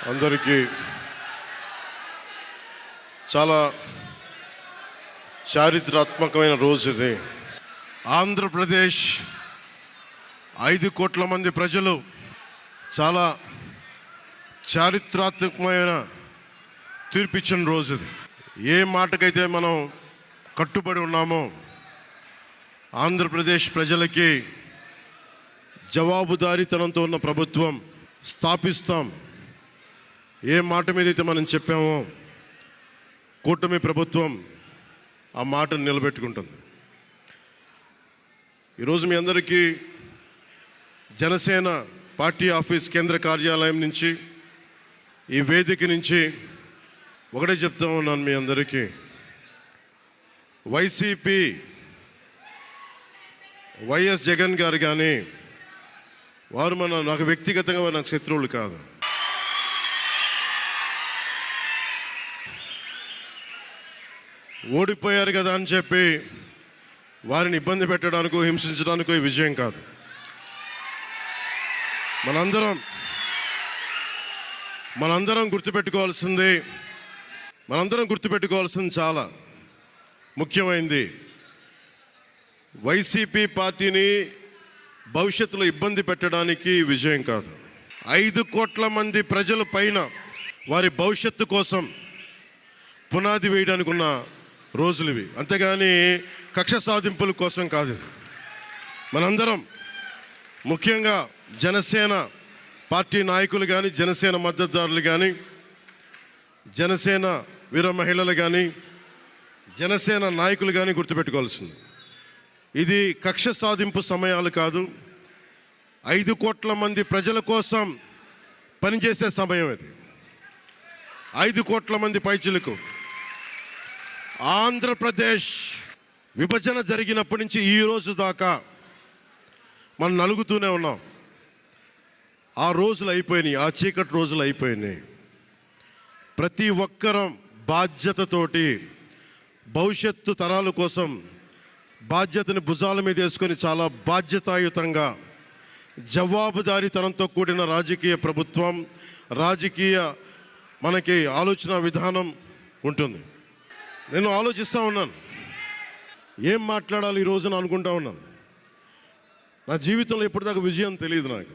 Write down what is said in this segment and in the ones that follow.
అందరికీ చాలా చారిత్రాత్మకమైన రోజు ఇది. ఆంధ్రప్రదేశ్ 5 కోట్ల మంది ప్రజలు చాలా చారిత్రాత్మకమైన తీర్పిచ్చిన రోజు ఇది. ఏ మాటకైతే మనం కట్టుబడి ఉన్నామో ఆంధ్రప్రదేశ్ ప్రజలకి జవాబుదారీతనంతో ఉన్న ప్రభుత్వం స్థాపిస్తాం. ఏ మాట మీదైతే మనం చెప్పామో కూటమి ప్రభుత్వం ఆ మాటను నిలబెట్టుకుంటుంది. ఈరోజు మీ అందరికీ జనసేన పార్టీ ఆఫీస్ కేంద్ర కార్యాలయం నుంచి ఈ వేదిక నుంచి ఒకటే చెప్తా ఉన్నాను మీ అందరికీ, వైసీపీ వైఎస్ జగన్ గారు కానీ వారు నాకు వ్యక్తిగతంగా నాకు శత్రువులు కాదు. ఓడిపోయారు కదా అని చెప్పి వారిని ఇబ్బంది పెట్టడానికో హింసించడానికో ఈ విజయం కాదు. మనందరం గుర్తుపెట్టుకోవాల్సింది చాలా ముఖ్యమైనది. వైసీపీ పార్టీని భవిష్యత్తులో ఇబ్బంది పెట్టడానికి విజయం కాదు. 5 కోట్ల మంది ప్రజల పైన వారి భవిష్యత్తు కోసం పునాది వేయడానికి ఉన్న రోజులు ఇవి, అంతేగాని కక్ష సాధింపుల కోసం కాదు. మనందరం ముఖ్యంగా జనసేన పార్టీ నాయకులు కానీ, జనసేన మద్దతుదారులు కానీ, జనసేన వీర మహిళలు కానీ, జనసేన నాయకులు కానీ గుర్తుపెట్టుకోవాల్సింది, ఇది కక్ష సాధింపు సమయాలు కాదు. 5 కోట్ల మంది ప్రజల కోసం పనిచేసే సమయం ఇది. 5 కోట్ల మంది పైచిలకు ఆంధ్రప్రదేశ్ విభజన జరిగినప్పటి నుంచి ఈ రోజు దాకా మనం నలుగుతూనే ఉన్నాం. ఆ రోజులు అయిపోయినాయి, ఆ చీకటి రోజులు అయిపోయినాయి. ప్రతి ఒక్కరం బాధ్యతతోటి భవిష్యత్తు తరాల కోసం బాధ్యతని భుజాల మీద వేసుకొని చాలా బాధ్యతాయుతంగా జవాబుదారీతనంతో కూడిన రాజకీయ ప్రభుత్వం, రాజకీయ మనకి ఆలోచన విధానం ఉంటుంది. నేను ఆలోచిస్తూ ఉన్నాను, ఏం మాట్లాడాలి ఈ రోజున అనుకుంటా ఉన్నాను. నా జీవితంలో ఎప్పటిదాకా విజయం తెలియదు నాకు.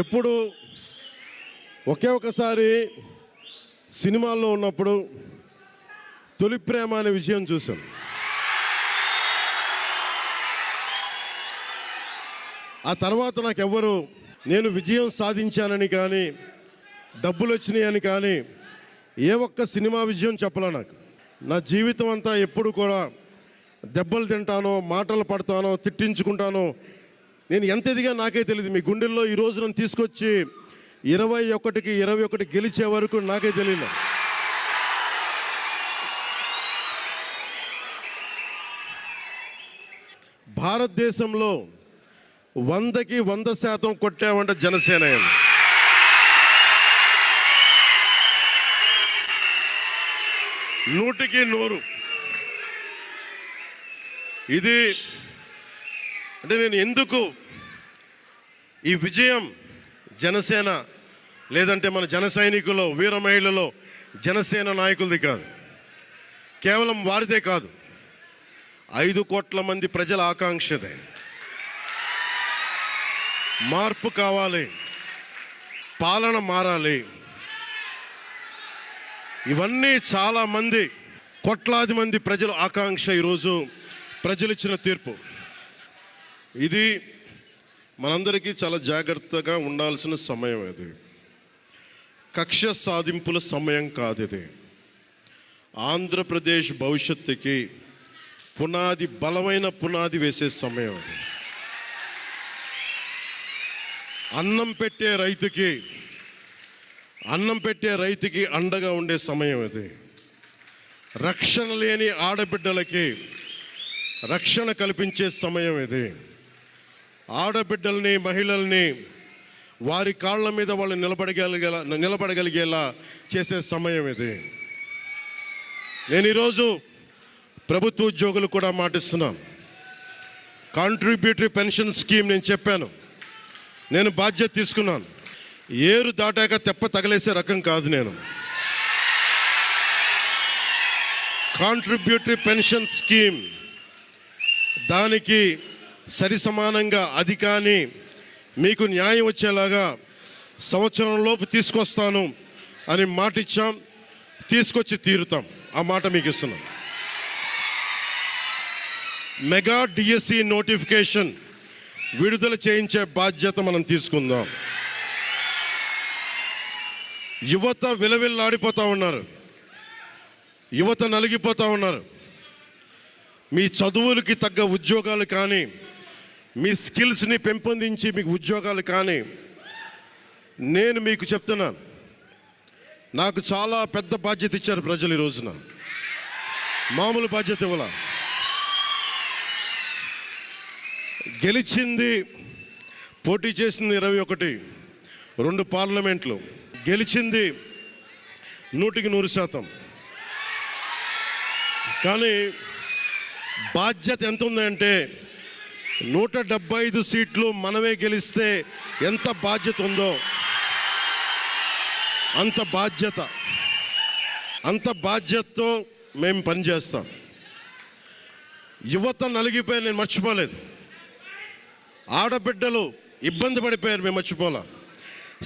ఎప్పుడు ఒకే ఒకసారి సినిమాల్లో ఉన్నప్పుడు తొలి ప్రేమ అనే విజయం చూశాను. ఆ తర్వాత నాకెవ్వరు నేను విజయం సాధించానని కానీ, డబ్బులు వచ్చినాయని కానీ ఏ ఒక్క సినిమా విజయం చెప్పలే నాకు. నా జీవితం అంతా ఎప్పుడు కూడా దెబ్బలు తింటానో, మాటలు పడతానో, తిట్టించుకుంటానో, నేను ఎంత ఎదిగా నాకే తెలియదు. మీ గుండెల్లో ఈ రోజు నన్ను తీసుకొచ్చి 21కి 21 గెలిచే వరకు నాకే తెలియదు. భారతదేశంలో 100కి 100% కొట్టామంటే జనసేన. 100కి 100. ఇది అంటే నేను ఎందుకు ఈ విజయం జనసేన లేదంటే మన జన సైనికులు, వీర మహిళలో జనసేన నాయకులది కాదు, కేవలం వారిదే కాదు, 5 కోట్ల మంది ప్రజల ఆకాంక్షదే. మార్పు కావాలి, పాలన మారాలి. ఇవన్నీ చాలా మంది, కోట్లాది మంది ప్రజల ఆకాంక్ష. ఈరోజు ప్రజలు ఇచ్చిన తీర్పు ఇది. మనందరికీ చాలా జాగ్రత్తగా ఉండాల్సిన సమయం ఇది. కక్ష సాధింపుల సమయం కాదు ఇది. ఆంధ్రప్రదేశ్ భవిష్యత్తుకి పునాది, బలమైన పునాది వేసే సమయం అది. అన్నం పెట్టే రైతుకి అండగా ఉండే సమయం ఇది. రక్షణ లేని ఆడబిడ్డలకి రక్షణ కల్పించే సమయం ఇది. ఆడబిడ్డల్ని, మహిళల్ని వారి కాళ్ళ మీద వాళ్ళు నిలబడగలిగేలా చేసే సమయం ఇది. నేను ఈరోజు ప్రభుత్వ ఉద్యోగులు కూడా మాటిస్తున్నాను, కాంట్రిబ్యూటరీ పెన్షన్ స్కీమ్ నేను చెప్పాను, నేను బాధ్యత తీసుకున్నాను. ఏరు దాటాక తెప్ప తగలేసే రకం కాదు నేను. కాంట్రిబ్యూటరీ పెన్షన్ స్కీమ్ దానికి సరి సమానంగా అది కానీ మీకు న్యాయం వచ్చేలాగా సంవత్సరంలోపు తీసుకొస్తాను అని మాట ఇచ్చాం, తీసుకొచ్చి తీరుతాం. ఆ మాట మీకు ఇస్తున్నాం. మెగా డిఎస్సి నోటిఫికేషన్ విడుదల చేయించే బాధ్యత మనం తీసుకుందాం. యువత విలవిల్లాడిపోతూ ఉన్నారు, యువత నలిగిపోతూ ఉన్నారు. మీ చదువులకి తగ్గ ఉద్యోగాలు కానీ, మీ స్కిల్స్ని పెంపొందించి మీకు ఉద్యోగాలు కానీ, నేను మీకు చెప్తున్నాను, నాకు చాలా పెద్ద బాధ్యత ఇచ్చారు ప్రజలు. ఈ రోజున మామూలు బాధ్యత ఇవ్వాల. గెలిచింది, పోటీ చేసింది 21, 2 పార్లమెంట్లు గెలిచింది 100%. కానీ బాధ్యత ఎంత ఉందంటే 175 సీట్లు మనమే గెలిస్తే ఎంత బాధ్యత ఉందో అంత బాధ్యతతో మేము పనిచేస్తాం. యువత నలిగిపోయి నేను మర్చిపోలేదు. ఆడబిడ్డలు ఇబ్బంది పడిపోయారు, మేము మర్చిపోలే.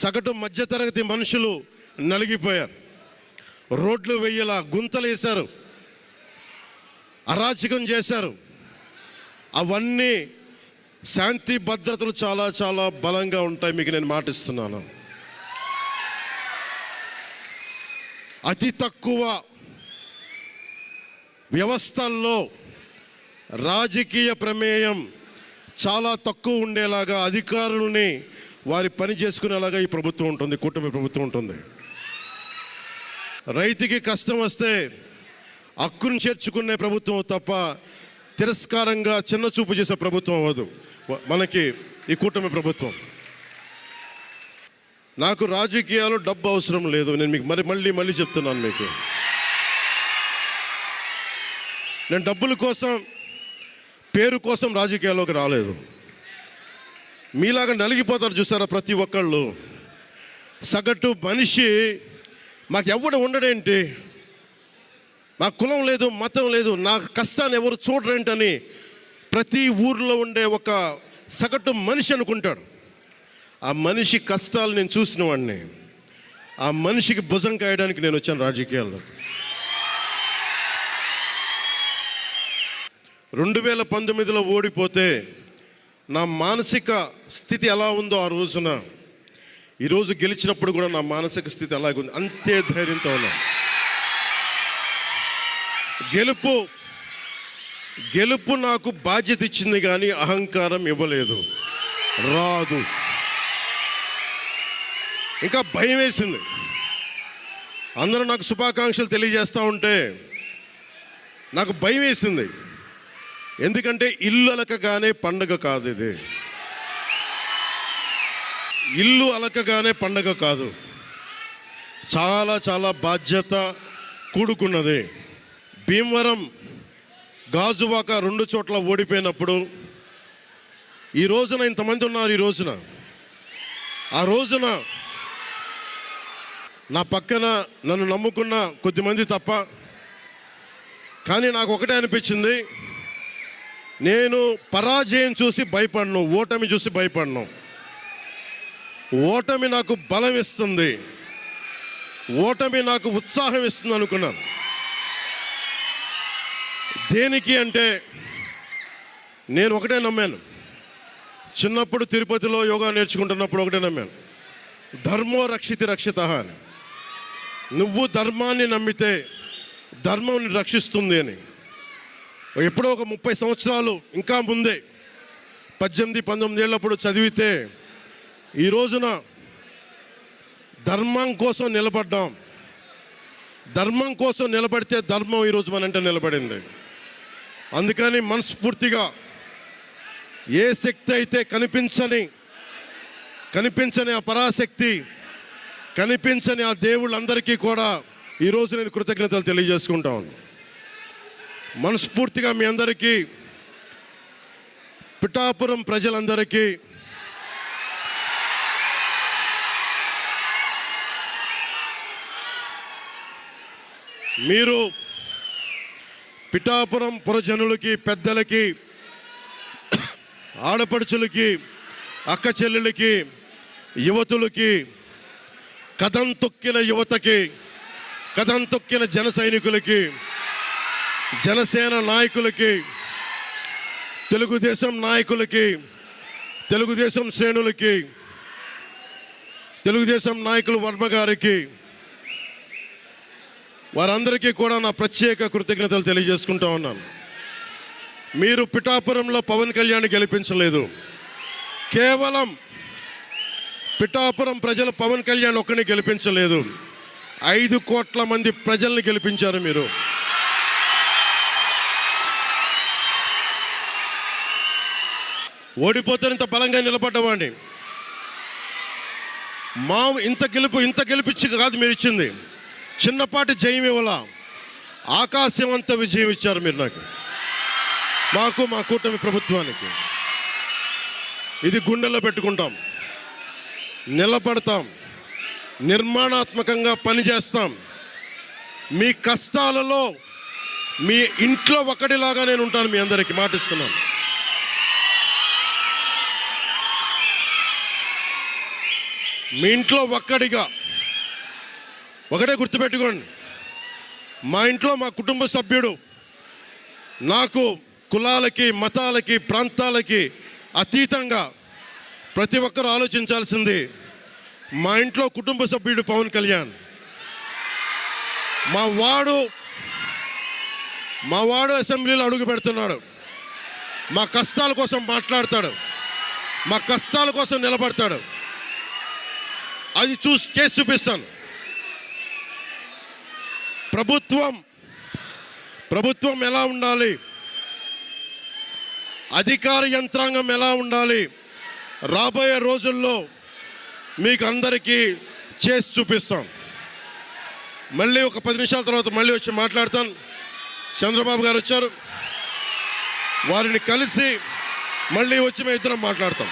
సగటు మధ్యతరగతి మనుషులు నలిగిపోయారు. రోడ్లు వెయ్యలా, గుంతలు వేశారు, అరాచకం చేశారు. అవన్నీ శాంతి భద్రతలు చాలా చాలా బలంగా ఉంటాయి, మీకు నేను మాటిస్తున్నాను. అతి తక్కువ వ్యవస్థల్లో రాజకీయ ప్రమేయం చాలా తక్కువ ఉండేలాగా అధికారులని వారి పని చేసుకునేలాగా ఈ ప్రభుత్వం ఉంటుంది, కూటమి ప్రభుత్వం ఉంటుంది. రైతుకి కష్టం వస్తే హక్కును చేర్చుకునే ప్రభుత్వం తప్ప తిరస్కారంగా చిన్న చూపు చేసే ప్రభుత్వం అవ్వదు మనకి ఈ కూటమి ప్రభుత్వం. నాకు రాజకీయాలు డబ్బు అవసరం లేదు. నేను మీకు మళ్ళీ చెప్తున్నాను, మీకు నేను డబ్బుల కోసం, పేరు కోసం రాజకీయాల్లోకి రాలేదు. మీలాగా నలిగిపోతారు చూస్తారా ప్రతి ఒక్కళ్ళు. సగటు మనిషి మాకు ఎవడు ఉండడేంటి, మా కులం లేదు, మతం లేదు, నా కష్టాన్ని ఎవరు చూడరేంటని ప్రతి ఊర్లో ఉండే ఒక సగటు మనిషి అనుకుంటాడు. ఆ మనిషి కష్టాలు నేను చూసిన వాడిని. ఆ మనిషికి భుజం కాయడానికి నేను వచ్చాను రాజకీయాల్లో. 2019లో ఓడిపోతే నా మానసిక స్థితి ఎలా ఉందో ఆ రోజున, ఈరోజు గెలిచినప్పుడు కూడా నా మానసిక స్థితి అలాగే ఉంది. అంతే ధైర్యంతో ఉన్నా. గెలుపు నాకు బాధ్యత ఇచ్చింది కానీ అహంకారం ఇవ్వలేదు, రాదు. ఇంకా భయం వేసింది. అందరూ నాకు శుభాకాంక్షలు తెలియజేస్తూ ఉంటే నాకు భయం వేసింది. ఎందుకంటే ఇల్లు అలకగానే పండగ కాదు ఇది. ఇల్లు అలకగానే పండగ కాదు, చాలా చాలా బాధ్యత కూడుకున్నది. భీమవరం, గాజువాక 2 చోట్ల ఓడిపోయినప్పుడు ఈ రోజున ఇంతమంది ఉన్నారు. ఈ రోజున ఆ రోజున నా పక్కన నన్ను నమ్ముకున్న కొద్దిమంది తప్ప, కానీ నాకు ఒకటే అనిపించింది, నేను పరాజయం చూసి భయపడను, ఓటమి చూసి భయపడను. ఓటమి నాకు బలం ఇస్తుంది, ఓటమి నాకు ఉత్సాహం ఇస్తుంది అనుకున్నాను. దేనికి అంటే నేను ఒకటే నమ్మాను. చిన్నప్పుడు తిరుపతిలో యోగా నేర్చుకుంటున్నప్పుడు ఒకటే నమ్మాను, ధర్మో రక్షితి రక్షిత అని. నువ్వు ధర్మాన్ని నమ్మితే ధర్మం రక్షిస్తుంది అని. ఎప్పుడో ఒక 30 సంవత్సరాలు ఇంకా ముందే 18-19 ఏళ్ళప్పుడు చదివితే ఈ రోజున ధర్మం కోసం నిలబడ్డాం. ధర్మం కోసం నిలబడితే ధర్మం ఈరోజు మనంటే నిలబడింది. అందుకని మనస్ఫూర్తిగా ఏ శక్తి అయితే కనిపించని ఆ పరాశక్తి, కనిపించని ఆ దేవుళ్ళందరికీ కూడా ఈరోజు నేను కృతజ్ఞతలు తెలియజేసుకుంటాను. మనస్ఫూర్తిగా మీ అందరికీ పిఠాపురం ప్రజలందరికీ మీరు పిఠాపురం పురజనులకి, పెద్దలకి, ఆడపడుచులకి, అక్క చెల్లెలకి, యువతులకి, కథం తొక్కిన యువతకి, కథం తొక్కిన జన సైనికులకి, జనసేన నాయకులకి, తెలుగుదేశం నాయకులకి, తెలుగుదేశం శ్రేణులకి, తెలుగుదేశం నాయకులు వర్మ గారికి, వారందరికీ కూడా నా ప్రత్యేక కృతజ్ఞతలు తెలియజేసుకుంటా ఉన్నాను. మీరు పిఠాపురంలో పవన్ కళ్యాణ్ గెలిపించలేదు. కేవలం పిఠాపురం ప్రజలు పవన్ కళ్యాణ్ ఒక్కడిని గెలిపించలేదు, 5 కోట్ల మంది ప్రజల్ని గెలిపించారు. మీరు ఓడిపోతే ఇంత బలంగా నిలబడ్డవాడిని. ఇంత గెలిపించి కాదు మీరు ఇచ్చింది, చిన్నపాటి జయం ఇవ్వాల, ఆకాశం అంత విజయం ఇచ్చారు మీరు నాకు, మాకు, మా కూటమి ప్రభుత్వానికి. ఇది గుండెల్లో పెట్టుకుంటాం, నిలబడతాం, నిర్మాణాత్మకంగా పనిచేస్తాం. మీ కష్టాలలో మీ ఇంట్లో ఒకటిలాగా నేను ఉంటాను, మీ అందరికీ మాటిస్తున్నాను. మీ ఇంట్లో ఒక్కడిగా. ఒకటే గుర్తుపెట్టుకోండి, మా ఇంట్లో మా కుటుంబ సభ్యుడు. నాకు కులాలకి, మతాలకి, ప్రాంతాలకి అతీతంగా ప్రతి ఒక్కరు ఆలోచించాల్సింది, మా ఇంట్లో కుటుంబ సభ్యుడు పవన్ కళ్యాణ్. మా వాడు అసెంబ్లీలో అడుగు పెడుతున్నాడు, మా కష్టాల కోసం మాట్లాడతాడు, మా కష్టాల కోసం నిలబడతాడు. అది చేసి చూపిస్తాను. ప్రభుత్వం ఎలా ఉండాలి, అధికార యంత్రాంగం ఎలా ఉండాలి, రాబోయే రోజుల్లో మీకు అందరికీ చేసి చూపిస్తాం. మళ్ళీ ఒక 10 నిమిషాల తర్వాత మళ్ళీ వచ్చి మాట్లాడతాను. చంద్రబాబు గారు వచ్చారు, వారిని కలిసి మళ్ళీ వచ్చి మేము ఇద్దరం మాట్లాడతాం.